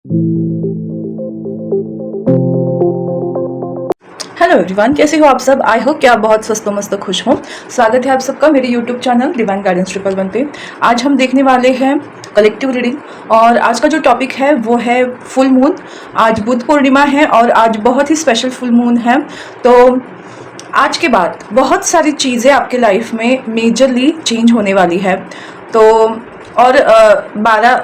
Hello everyone, कैसे हो आप सब। आई होप कि आप बहुत स्वस्थ मस्त खुश हो। स्वागत है आप सबका मेरे यूट्यूब चैनल डिवाइन गाइडेंस 111 पे। आज हम देखने वाले हैं कलेक्टिव रीडिंग और आज का जो टॉपिक है वो है फुल मून। आज बुध पूर्णिमा है और आज बहुत ही स्पेशल फुल मून है। तो आज के बाद बहुत सारी चीज़ें आपके लाइफ में मेजरली चेंज होने वाली है। तो और 12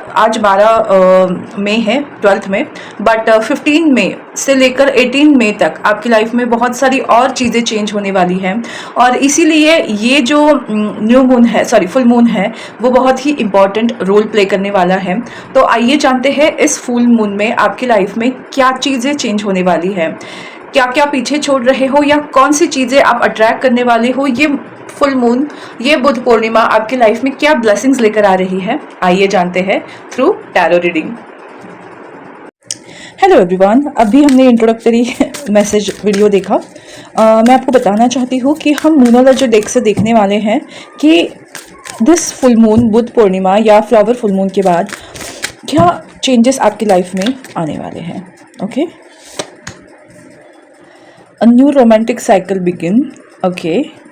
मई है 12th में, बट 15 मई से लेकर 18 मई तक आपकी लाइफ में बहुत सारी और चीज़ें चेंज होने वाली हैं। और इसीलिए ये जो न्यू मून है, सॉरी फुल मून है, वो बहुत ही इम्पॉर्टेंट रोल प्ले करने वाला है। तो आइए जानते हैं इस फुल मून में आपकी लाइफ में क्या चीज़ें चेंज होने वाली है, क्या क्या पीछे छोड़ रहे हो या कौन सी चीज़ें आप अट्रैक्ट करने वाले हो। ये फुल मून, ये बुध पूर्णिमा आपकी लाइफ में क्या ब्लेसिंग्स लेकर आ रही है, आइए जानते हैं through tarot reading. Hello everyone, अभी हमने इंट्रोडक्टरी मैसेज वीडियो देखा। मैं आपको बताना चाहती हूँ कि हम मूनोलॉजी डेक से देखने वाले हैं कि दिस फुल मून, बुध पूर्णिमा या फ्लावर फुल मून के बाद क्या चेंजेस आपकी लाइफ में आने वाले हैं। Okay, a new romantic cycle begin. Okay,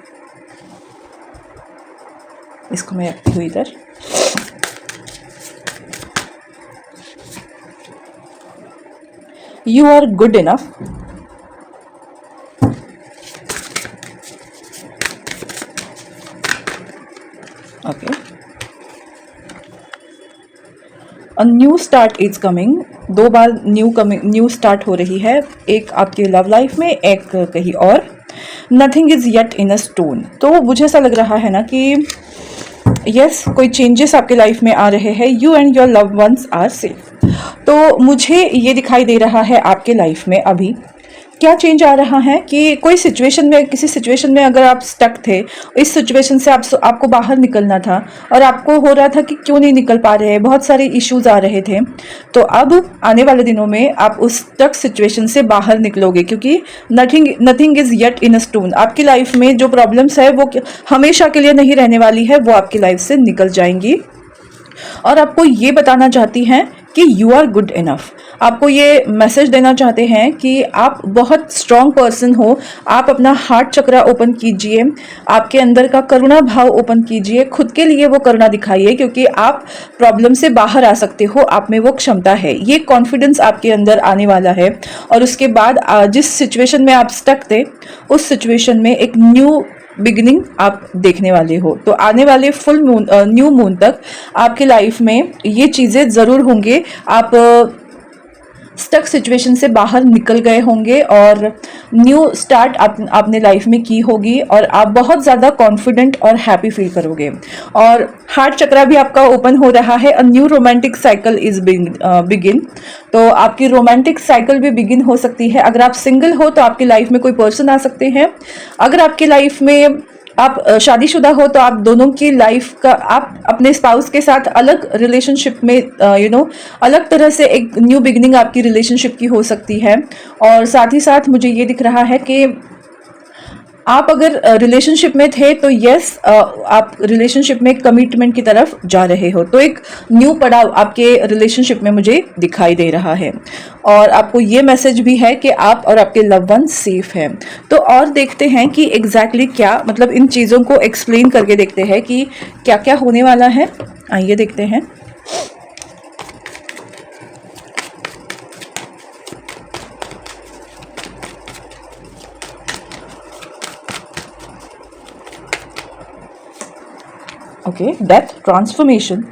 इसको मैं रखती हूँ इधर। You are good enough. Okay, a new start is coming. दो बार न्यू स्टार्ट हो रही है, एक आपकी लव लाइफ में, एक कहीं और। Nothing is yet in a stone. तो मुझे ऐसा लग रहा है ना कि यस, कोई चेंजेस आपके लाइफ में आ रहे हैं। You and your love ones are safe. तो मुझे ये दिखाई दे रहा है आपके लाइफ में अभी क्या चेंज आ रहा है कि कोई सिचुएशन में, किसी सिचुएशन में अगर आप स्टक थे, इस सिचुएशन से आपको बाहर निकलना था और आपको हो रहा था कि क्यों नहीं निकल पा रहे हैं, बहुत सारे इश्यूज आ रहे थे। तो अब आने वाले दिनों में आप उस स्टक सिचुएशन से बाहर निकलोगे, क्योंकि nothing is yet in a stone. आपकी लाइफ में जो प्रॉब्लम्स है वो हमेशा के लिए नहीं रहने वाली है, वो आपकी लाइफ से निकल जाएंगी। और आपको ये बताना चाहती हैं कि यू आर गुड इनफ। आपको ये मैसेज देना चाहते हैं कि आप बहुत स्ट्रॉन्ग पर्सन हो। आप अपना हार्ट चक्रा ओपन कीजिए, आपके अंदर का करुणा भाव ओपन कीजिए, खुद के लिए वो करुणा दिखाइए, क्योंकि आप प्रॉब्लम से बाहर आ सकते हो, आप में वो क्षमता है। ये कॉन्फिडेंस आपके अंदर आने वाला है। और उसके बाद जिस सिचुएशन में आप स्टक थे, उस सिचुएशन में एक न्यू बिगिनिंग आप देखने वाले हो। तो आने वाले फुल मून, न्यू मून तक आपकी लाइफ में ये चीज़ें ज़रूर होंगे। आप स्टक सिचुएशन से बाहर निकल गए होंगे और न्यू स्टार्ट आपने लाइफ में की होगी और आप बहुत ज़्यादा कॉन्फिडेंट और हैप्पी फील करोगे। और हार्ट चक्रा भी आपका ओपन हो रहा है। अ new romantic cycle is begin. तो आपकी रोमांटिक साइकिल भी बिगिन हो सकती है। अगर आप सिंगल हो तो आपकी लाइफ में कोई पर्सन आ सकते हैं। अगर आपकी लाइफ में आप शादीशुदा हो तो आप दोनों की लाइफ का, आप अपने स्पाउस के साथ अलग रिलेशनशिप में अलग तरह से एक न्यू बिगिनिंग आपकी रिलेशनशिप की हो सकती है। और साथ ही साथ मुझे ये दिख रहा है कि आप अगर रिलेशनशिप में थे तो यस, आप रिलेशनशिप में कमिटमेंट की तरफ जा रहे हो। तो एक न्यू पड़ाव आपके रिलेशनशिप में मुझे दिखाई दे रहा है। और आपको ये मैसेज भी है कि आप और आपके लव वन सेफ हैं। तो और देखते हैं कि एग्जैक्टली क्या, मतलब इन चीज़ों को एक्सप्लेन करके देखते हैं कि क्या क्या होने वाला है। आइए देखते हैं। ओके, डेथ, ट्रांसफॉर्मेशन,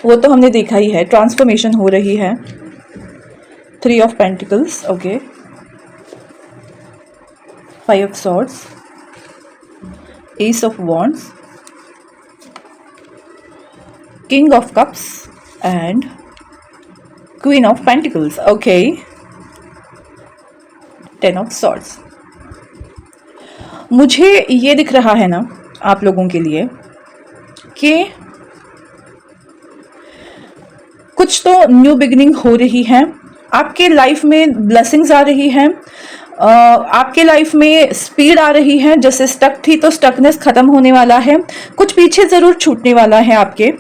वो तो हमने देखा ही है, ट्रांसफॉर्मेशन हो रही है। 3 of pentacles, okay, 5 of swords, S of wands, king of cups and queen of pentacles. Okay, 10 of swords. मुझे ये दिख रहा है ना आप लोगों के लिए कि कुछ तो न्यू बिगिनिंग हो रही है। आपके लाइफ में ब्लेसिंग्स आ रही हैं, आपके लाइफ में स्पीड आ रही है। जैसे स्टक थी तो स्टकनेस खत्म होने वाला है, कुछ पीछे ज़रूर छूटने वाला है आपके।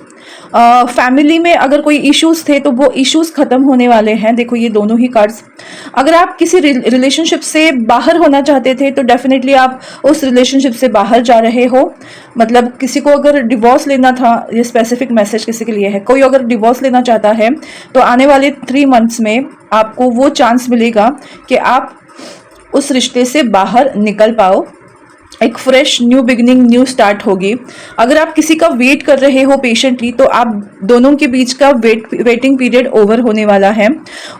फैमिली में अगर कोई इश्यूज थे तो वो इश्यूज खत्म होने वाले हैं। देखो ये दोनों ही कार्ड्स। अगर आप किसी रिलेशनशिप से बाहर होना चाहते थे तो डेफिनेटली आप उस रिलेशनशिप से बाहर जा रहे हो। मतलब किसी को अगर डिवोर्स लेना था, ये स्पेसिफिक मैसेज किसी के लिए है, कोई अगर डिवोर्स लेना चाहता है तो आने वाले 3 मंथ्स में आपको वो चांस मिलेगा कि आप उस रिश्ते से बाहर निकल पाओ। एक fresh new beginning, new start होगी। अगर आप किसी का वेट कर रहे हो पेशेंटली तो आप दोनों के बीच का वेटिंग पीरियड ओवर होने वाला है।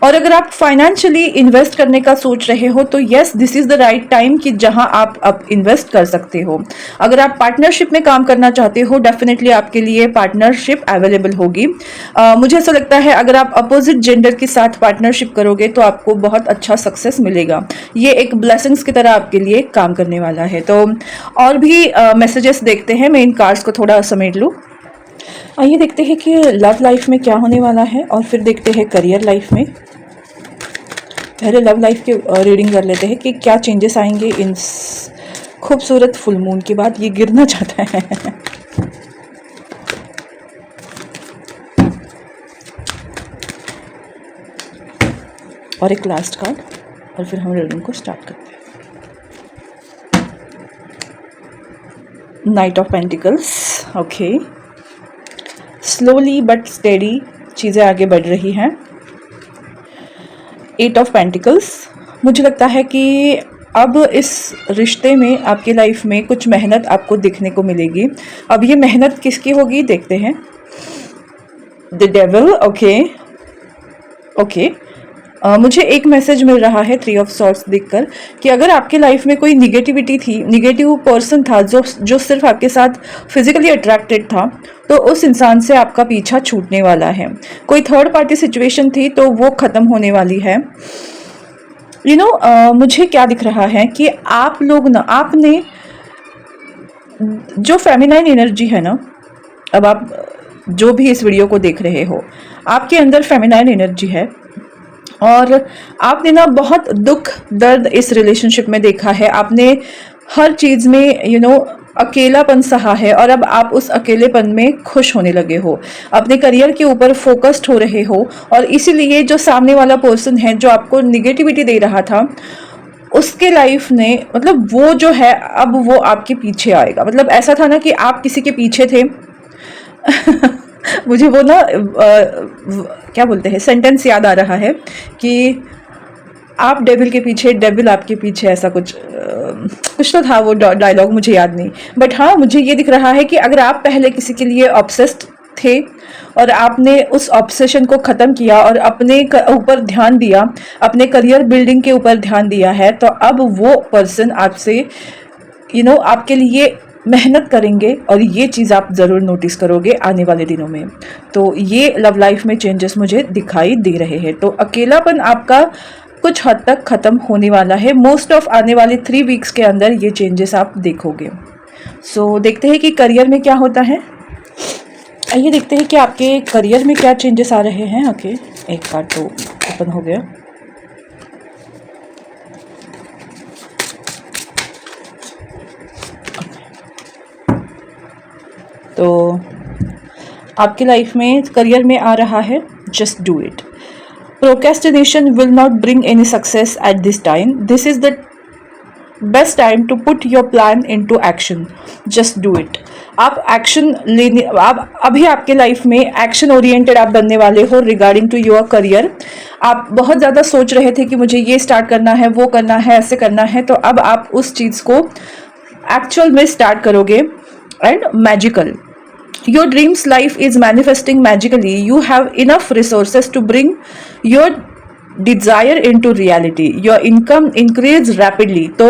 और अगर आप फाइनेंशियली इन्वेस्ट करने का सोच रहे हो तो yes, this is the right time कि जहां आप इन्वेस्ट कर सकते हो। अगर आप पार्टनरशिप में काम करना चाहते हो डेफिनेटली आपके लिए पार्टनरशिप अवेलेबल होगी। मुझे ऐसा लगता है अगर आप अपोजिट जेंडर के साथ पार्टनरशिप करोगे तो आपको बहुत अच्छा सक्सेस मिलेगा। ये एक ब्लेसिंग्स की तरह आपके लिए काम करने वाला है। तो और भी मैसेजेस देखते हैं। मैं इन कार्ड्स को थोड़ा समेट लूँ। आइए देखते हैं कि लव लाइफ में क्या होने वाला है और फिर देखते हैं करियर लाइफ में। पहले लव लाइफ की रीडिंग कर लेते हैं कि क्या चेंजेस आएंगे इन खूबसूरत फुल मून के बाद। ये गिरना चाहता है। और एक लास्ट कार्ड और फिर हम रीडिंग को स्टार्ट करते हैं। Night of pentacles. Okay, slowly but steady चीज़ें आगे बढ़ रही हैं। 8 ऑफ पेंटिकल्स। मुझे लगता है कि अब इस रिश्ते में आपके लाइफ में कुछ मेहनत आपको देखने को मिलेगी। अब ये मेहनत किसकी होगी देखते हैं। The devil. ओके ओके, मुझे एक मैसेज मिल रहा है 3 ऑफ सॉर्ड्स देखकर कि अगर आपके लाइफ में कोई निगेटिविटी थी, निगेटिव पर्सन था जो सिर्फ आपके साथ फिजिकली अट्रैक्टेड था, तो उस इंसान से आपका पीछा छूटने वाला है। कोई थर्ड पार्टी सिचुएशन थी तो वो ख़त्म होने वाली है। मुझे क्या दिख रहा है कि आप लोग ना, आपने जो फेमिनाइन एनर्जी है ना, अब आप जो भी इस वीडियो को देख रहे हो, आपके अंदर फेमिनाइन एनर्जी है और आपने ना बहुत दुख दर्द इस रिलेशनशिप में देखा है। आपने हर चीज़ में अकेलापन सहा है और अब आप उस अकेलेपन में खुश होने लगे हो। अपने करियर के ऊपर फोकस्ड हो रहे हो और इसीलिए जो सामने वाला पर्सन है जो आपको निगेटिविटी दे रहा था, उसके लाइफ ने मतलब वो जो है अब वो आपके पीछे आएगा। मतलब ऐसा था ना कि आप किसी के पीछे थे। मुझे वो ना क्या बोलते हैं सेंटेंस याद आ रहा है कि आप डेविल के पीछे, डेविल आपके पीछे, ऐसा कुछ तो था। वो डायलॉग मुझे याद नहीं, बट हाँ मुझे ये दिख रहा है कि अगर आप पहले किसी के लिए ऑब्सेस्ड थे और आपने उस ऑब्सेशन को ख़त्म किया और अपने ऊपर ध्यान दिया, अपने करियर बिल्डिंग के ऊपर ध्यान दिया है, तो अब वो पर्सन आपसे आपके लिए मेहनत करेंगे और ये चीज़ आप ज़रूर नोटिस करोगे आने वाले दिनों में। तो ये लव लाइफ में चेंजेस मुझे दिखाई दे रहे हैं। तो अकेलापन आपका कुछ हद तक ख़त्म होने वाला है। मोस्ट ऑफ आने वाले 3 वीक्स के अंदर ये चेंजेस आप देखोगे। सो देखते हैं कि करियर में क्या होता है। आइए देखते हैं कि आपके करियर में क्या चेंजेस आ रहे हैं। ओके, एक कार्ड तो ओपन हो गया। तो आपकी लाइफ में करियर में आ रहा है just do it. Procrastination will not bring any success at this time. This is the best time to put your plan into action. Just do it. आप एक्शन लेने, आप अभी आपके लाइफ में एक्शन ओरिएंटेड आप बनने वाले हो रिगार्डिंग टू योर करियर। आप बहुत ज़्यादा सोच रहे थे कि मुझे ये स्टार्ट करना है, वो करना है, ऐसे करना है, तो अब आप उस चीज़ को एक्चुअल में स्टार्ट करोगे। And magical, your dreams life is manifesting magically. You have enough resources to bring your desire into reality. Your income increase rapidly. तो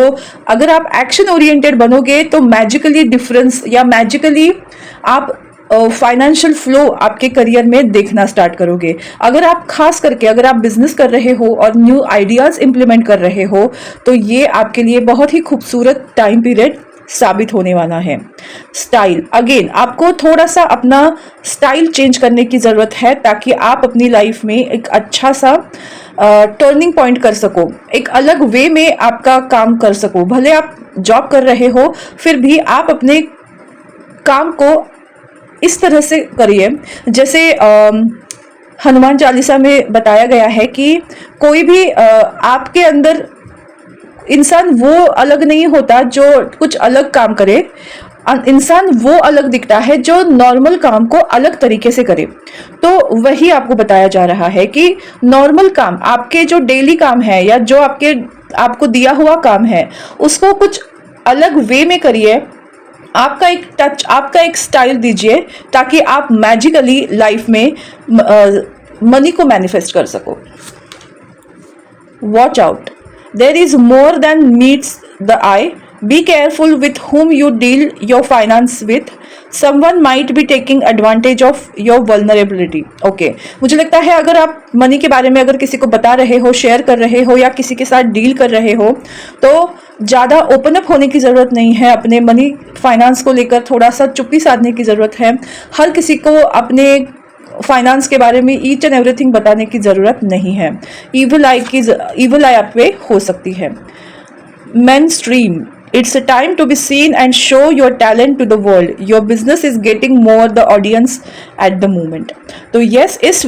अगर आप एक्शन ओरिएंटेड बनोगे तो मैजिकली डिफरेंस या मैजिकली आप फाइनेंशियल फ्लो आपके करियर में देखना स्टार्ट करोगे। अगर आप खास करके अगर आप बिजनेस कर रहे हो और न्यू आइडियाज इंप्लीमेंट कर रहे हो तो ये आपके लिए बहुत ही खूबसूरत टाइम पीरियड साबित होने वाला है। स्टाइल, अगेन आपको थोड़ा सा अपना स्टाइल चेंज करने की ज़रूरत है ताकि आप अपनी लाइफ में एक अच्छा सा टर्निंग पॉइंट कर सको, एक अलग वे में आपका काम कर सको। भले आप जॉब कर रहे हो फिर भी आप अपने काम को इस तरह से करिए जैसे हनुमान चालीसा में बताया गया है कि कोई भी आपके अंदर इंसान वो अलग नहीं होता जो कुछ अलग काम करे। इंसान वो अलग दिखता है जो नॉर्मल काम को अलग तरीके से करे। तो वही आपको बताया जा रहा है कि नॉर्मल काम, आपके जो डेली काम है या जो आपको दिया हुआ काम है, उसको कुछ अलग वे में करिए। आपका एक टच, आपका एक स्टाइल दीजिए ताकि आप मैजिकली लाइफ में मनी को मैनिफेस्ट कर सको। Watch out, there is more than meets the eye. Be careful with whom you deal your finance with. Someone might be taking advantage of your vulnerability. Okay, मुझे लगता है अगर आप money के बारे में अगर किसी को बता रहे हो, शेयर कर रहे हो या किसी के साथ डील कर रहे हो, तो ज़्यादा ओपन अप होने की ज़रूरत नहीं है। अपने मनी फाइनेंस को लेकर थोड़ा सा चुप्पी साधने की ज़रूरत है। हर किसी को अपने फाइनेंस के बारे में ईच एंड एवरीथिंग बताने की ज़रूरत नहीं है। इविल आई आप पे हो सकती है। Mainstream, it's a time to be seen and show your talent to the world. Your business is getting more the audience at the moment. तो यस, इस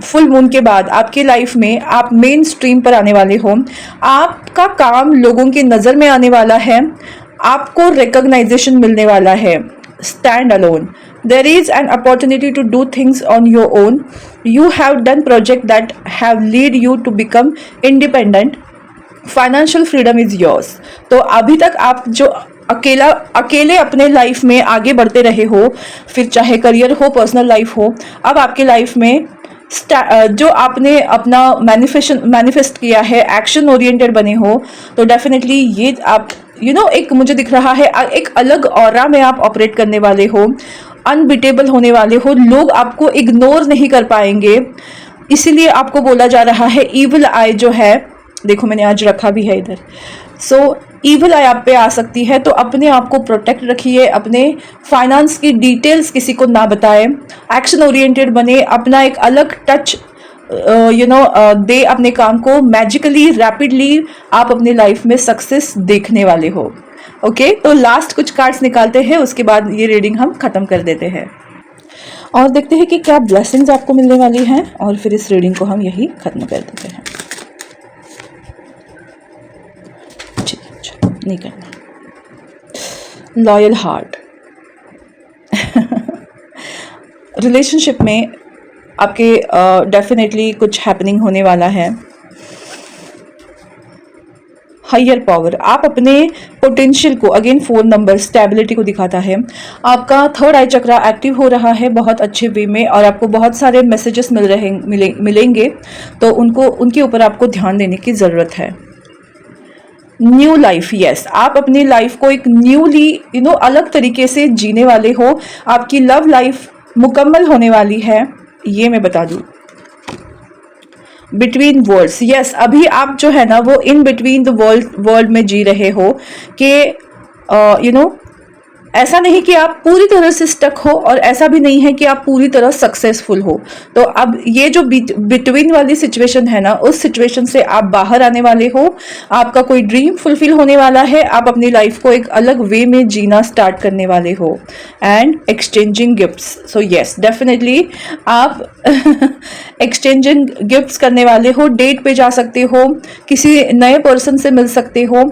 फुल मून के बाद आपकी लाइफ में आप मेन स्ट्रीम पर आने वाले हो। आपका काम लोगों की नज़र में आने वाला है, आपको रिकॉग्नाइजेशन मिलने वाला है। Stand alone. There is an opportunity to do things on your own. You have done projects that have led you to become independent. Financial freedom is yours. तो अभी तक आप जो अकेले अपने लाइफ में आगे बढ़ते रहे हो, फिर चाहे करियर हो, पर्सनल लाइफ हो, अब आपके लाइफ में जो आपने अपना मैनिफेस्ट किया है, एक्शन ओरिएंटेड बने हो, तो डेफिनेटली ये आप एक मुझे दिख रहा है एक अलग ऑरा में आप ऑपरेट करने वाले हो, अनबीटेबल होने वाले हो। लोग आपको इग्नोर नहीं कर पाएंगे। इसीलिए आपको बोला जा रहा है इविल आई जो है, देखो मैंने आज रखा भी है इधर। सो इविल आई आप पे आ सकती है, तो अपने आप को प्रोटेक्ट रखिए। अपने फाइनेंस की डिटेल्स किसी को ना बताएं। एक्शन ओरिएंटेड बने, अपना एक अलग टच दे अपने काम को। मैजिकली, रैपिडली आप अपनी लाइफ में सक्सेस देखने वाले हो। ओके, तो लास्ट कुछ कार्ड्स निकालते हैं, उसके बाद ये रीडिंग हम खत्म कर देते हैं और देखते हैं कि क्या ब्लेसिंग्स आपको मिलने वाली हैं, और फिर इस रीडिंग को हम यही खत्म कर देते हैं। नहीं करना। लॉयल हार्ट, रिलेशनशिप में आपके डेफिनेटली कुछ हैपनिंग होने वाला है। हायर पावर, आप अपने पोटेंशियल को, अगेन 4 नंबर स्टेबिलिटी को दिखाता है। आपका थर्ड आई चक्रा एक्टिव हो रहा है बहुत अच्छे वे में, और आपको बहुत सारे मैसेजेस मिलेंगे, तो उनके ऊपर आपको ध्यान देने की ज़रूरत है। न्यू लाइफ, यस, आप अपनी लाइफ को एक न्यूली अलग तरीके से जीने वाले हो। आपकी लव लाइफ मुकम्मल होने वाली है, ये मैं बता दूं। बिटवीन वर्ल्ड्स, यस, अभी आप जो है ना वो इन बिटवीन द वर्ल्ड में जी रहे हो कि ऐसा नहीं कि आप पूरी तरह से स्टक हो, और ऐसा भी नहीं है कि आप पूरी तरह सक्सेसफुल हो। तो अब ये जो बिटवीन वाली सिचुएशन है ना, उस सिचुएशन से आप बाहर आने वाले हो। आपका कोई ड्रीम फुलफिल होने वाला है। आप अपनी लाइफ को एक अलग वे में जीना स्टार्ट करने वाले हो। And exchanging gifts, so yes, definitely आप एक्सचेंजिंग गिफ्ट्स करने वाले हो। डेट पे जा सकते हो, किसी नए पर्सन से मिल सकते हो।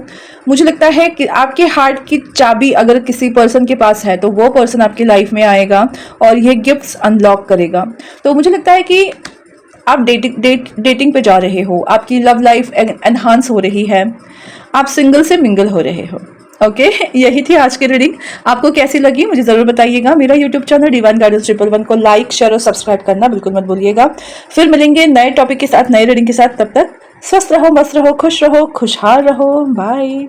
मुझे लगता है कि आपके हार्ट की चाबी अगर किसी पर्सन के पास है, तो वो पर्सन आपकी लाइफ में आएगा और ये गिफ्ट्स अनलॉक करेगा। तो मुझे लगता है कि आप डेटिंग पे जा रहे हो, आपकी लव लाइफ एनहांस हो रही है, आप सिंगल से मिंगल हो रहे हो। ओके, यही थी आज की रीडिंग। आपको कैसी लगी मुझे ज़रूर बताइएगा। मेरा यूट्यूब चैनल डिवाइन गाइडेंस 111 को लाइक, शेयर और सब्सक्राइब करना बिल्कुल मत भूलिएगा। फिर मिलेंगे नए टॉपिक के साथ, नए रीडिंग के साथ। तब तक स्वस्थ रहो, मस्त रहो, खुश रहो, खुशहाल रहो। बाय।